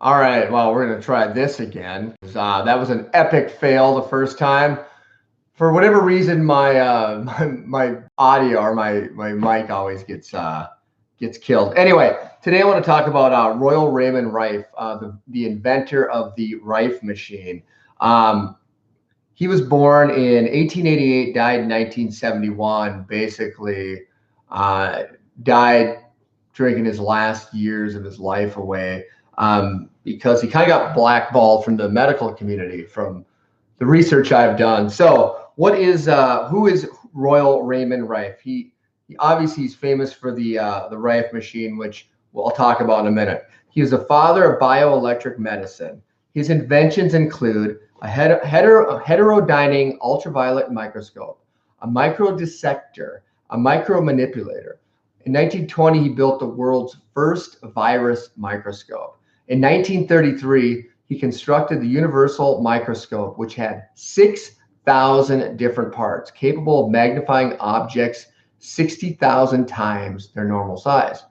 All right, well, we're going to try this again. That was an epic fail the first time. For whatever reason, my audio or my mic always gets killed. Anyway, today I want to talk about Royal Raymond Rife, the inventor of the Rife machine. Um, he was born in 1888, died in 1971. Basically, uh, died drinking his last years of his life away because he kind of got blackballed from the medical community from the research I've done. So, who is Royal Raymond Rife? He obviously he's famous for the Rife machine, which I'll talk about in a minute. He was the father of bioelectric medicine. His inventions include a heterodyning ultraviolet microscope, a microdissector, a micromanipulator. In 1920, he built the world's first virus microscope. In 1933, he constructed the universal microscope, which had 6,000 different parts, capable of magnifying objects 60,000 times their normal size.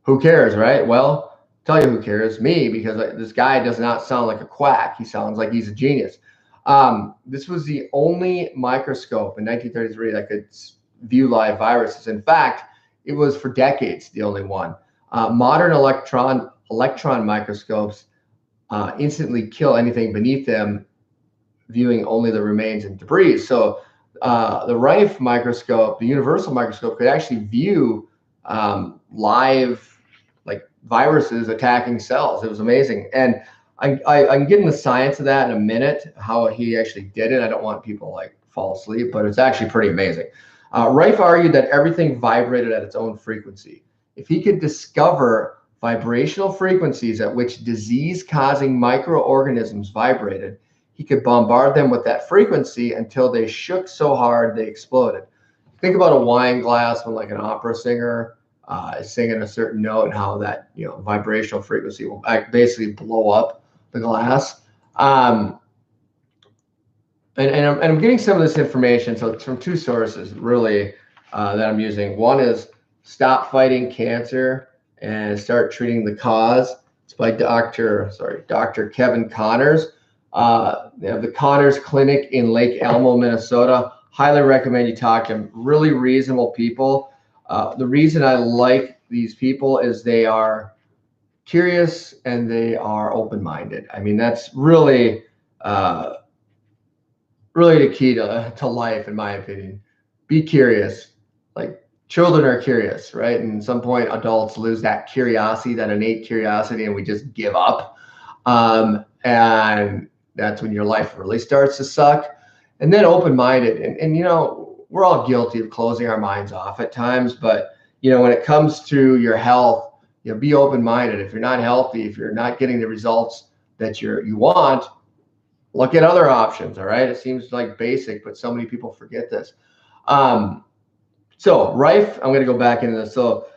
Who cares, right? Well, tell you who cares, me, because this guy does not sound like a quack. He sounds like he's a genius. This was the only microscope in 1933 that could view live viruses. In fact, it was for decades the only one. Modern electron microscopes instantly kill anything beneath them, viewing only the remains and debris. So the Rife microscope, the universal microscope, could actually view live like viruses attacking cells. It was amazing. And I can get into the science of that in a minute, how he actually did it. I don't want people like fall asleep, but it's actually pretty amazing. Rife argued that everything vibrated at its own frequency. If he could discover vibrational frequencies at which disease-causing microorganisms vibrated, he could bombard them with that frequency until they shook so hard they exploded. Think about a wine glass when like an opera singer is singing a certain note, and how that vibrational frequency will basically blow up the glass. And I'm getting some of this information, so it's from two sources really that I'm using. One is Stop Fighting Cancer and Start Treating the Cause. It's by Dr. Kevin Connors. They have the Connors Clinic in Lake Elmo, Minnesota. Highly recommend you talk to them. Really reasonable people. The reason I like these people is they are curious and they are open-minded. I mean, that's really the key to life, in my opinion. Be curious. Like children are curious, right? And at some point, adults lose that curiosity, that innate curiosity, and we just give up. And that's when your life really starts to suck. And then open-minded. And we're all guilty of closing our minds off at times, but when it comes to your health, be open-minded. If you're not healthy, if you're not getting the results that you want, look at other options. All right. It seems like basic, but so many people forget this. So Rife, I'm going to go back into this. So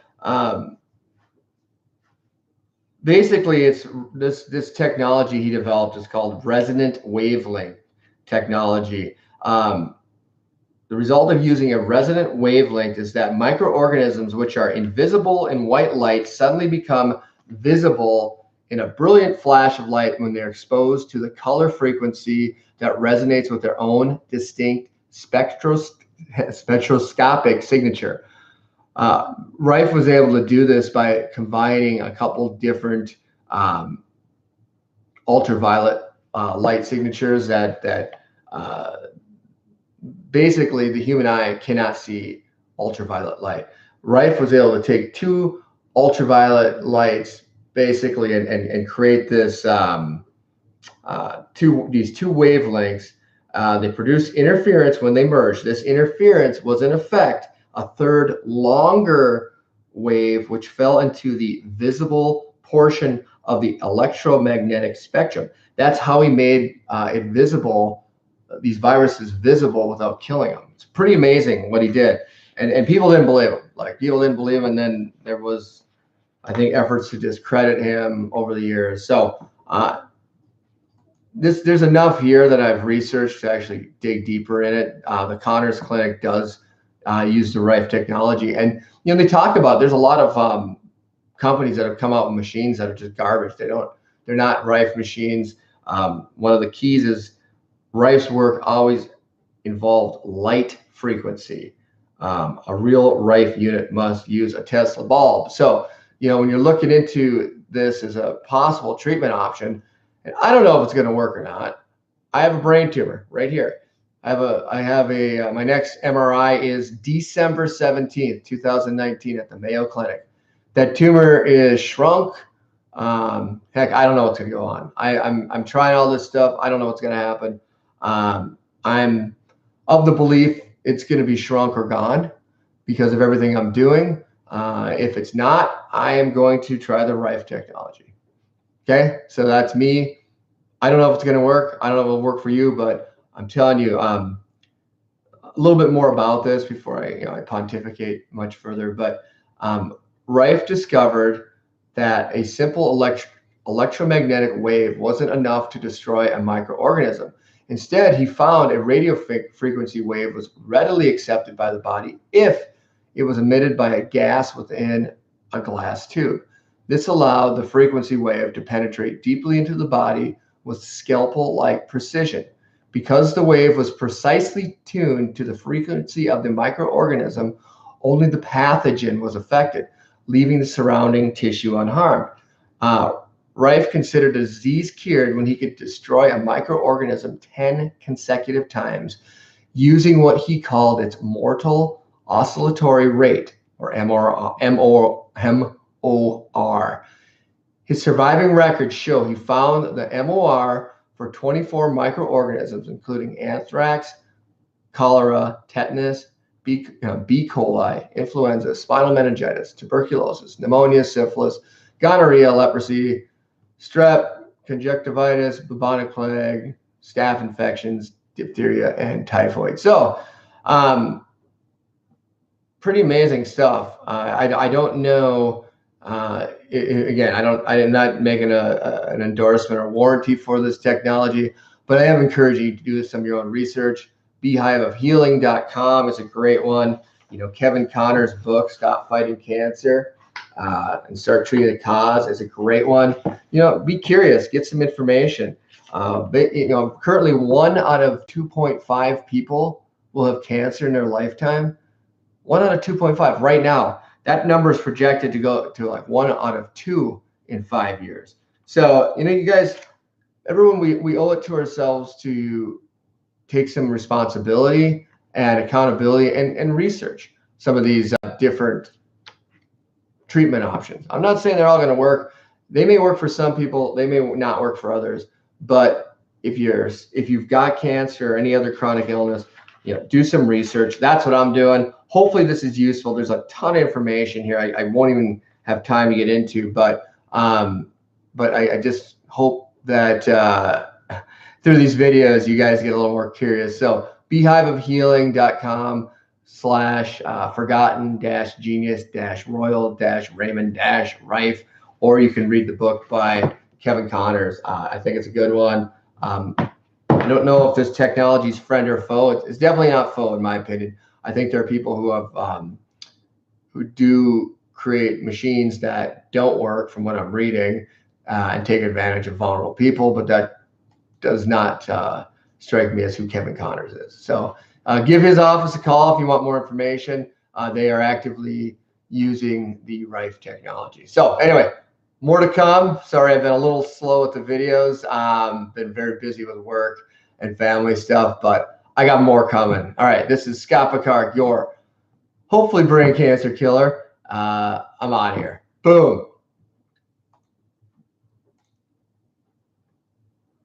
basically, it's this technology he developed is called resonant wavelength technology. The result of using a resonant wavelength is that microorganisms, which are invisible in white light, suddenly become visible in a brilliant flash of light when they're exposed to the color frequency that resonates with their own distinct spectroscopic signature. Rife was able to do this by combining a couple different ultraviolet light signatures that basically the human eye cannot see ultraviolet light. Rife was able to take two ultraviolet lights basically and create this these two wavelengths. They produce interference when they merge. This interference was in effect a third longer wave, which fell into the visible portion of the electromagnetic spectrum. That's how he made it visible, these viruses visible without killing them. It's pretty amazing what he did. And people didn't believe him. Like people didn't believe him, and then there was, I think, efforts to discredit him over the years. So there's enough here that I've researched to actually dig deeper in it. The Connors Clinic does use the Rife technology, and they talk about there's a lot of companies that have come out with machines that are just garbage. They don't They're not RIFE machines. One of the keys is RIFE's work always involved light frequency. A real RIFE unit must use a Tesla bulb. So, when you're looking into this as a possible treatment option, and I don't know if it's going to work or not. I have a brain tumor right here. My next MRI is December 17th, 2019 at the Mayo Clinic. That tumor is shrunk. Heck, I don't know what's going to go on. I'm trying all this stuff. I don't know what's going to happen. I'm of the belief it's going to be shrunk or gone because of everything I'm doing. If it's not, I am going to try the RIFE technology. Okay, so that's me. I don't know if it's going to work. I don't know if it'll work for you, but I'm telling you a little bit more about this before I pontificate much further. But RIFE discovered that a simple electromagnetic wave wasn't enough to destroy a microorganism. Instead, he found a radio frequency wave was readily accepted by the body if it was emitted by a gas within a glass tube. This allowed the frequency wave to penetrate deeply into the body with scalpel-like precision. Because the wave was precisely tuned to the frequency of the microorganism, only the pathogen was affected, leaving the surrounding tissue unharmed. RIFE considered a disease cured when he could destroy a microorganism 10 consecutive times using what he called its mortal oscillatory rate, or MOR. His surviving records show he found the MOR for 24 microorganisms, including anthrax, cholera, tetanus, B. coli, influenza, spinal meningitis, tuberculosis, pneumonia, syphilis, gonorrhea, leprosy, strep, conjunctivitis, bubonic plague, staph infections, diphtheria, and typhoid. So, pretty amazing stuff. I don't know. Again, I'm not making an endorsement or warranty for this technology, but I am encouraging you to do some of your own research. beehiveofhealing.com is a great one. Kevin Connor's book, Stop Fighting Cancer and Start Treating the Cause, is a great one. Be curious, get some information. Currently 1 out of 2.5 people will have cancer in their lifetime. 1 out of 2.5 right now. That number is projected to go to like 1 out of 2 in 5 years. So, you guys, everyone, we owe it to ourselves to take some responsibility and accountability and research some of these different treatment options. I'm not saying they're all going to work. They may work for some people. They may not work for others. But if you've got cancer or any other chronic illness, do some research. That's what I'm doing. Hopefully this is useful. There's a ton of information here. I won't even have time to get into, but I just hope that through these videos, you guys get a little more curious. So beehiveofhealing.com/forgotten-genius-royal-raymond-rife, or you can read the book by Kevin Connors. I think it's a good one. I don't know if this technology is friend or foe. It's definitely not foe, in my opinion. I think there are people who do create machines that don't work, from what I'm reading, and take advantage of vulnerable people, but that does not strike me as who Kevin Connors is. So give his office a call if you want more information. They are actively using the RIFE technology. So anyway, more to come. Sorry, I've been a little slow with the videos. Been very busy with work and family stuff, but I got more coming. All right, this is Scot Pekarek, your hopefully brain cancer killer. I'm out of here. Boom.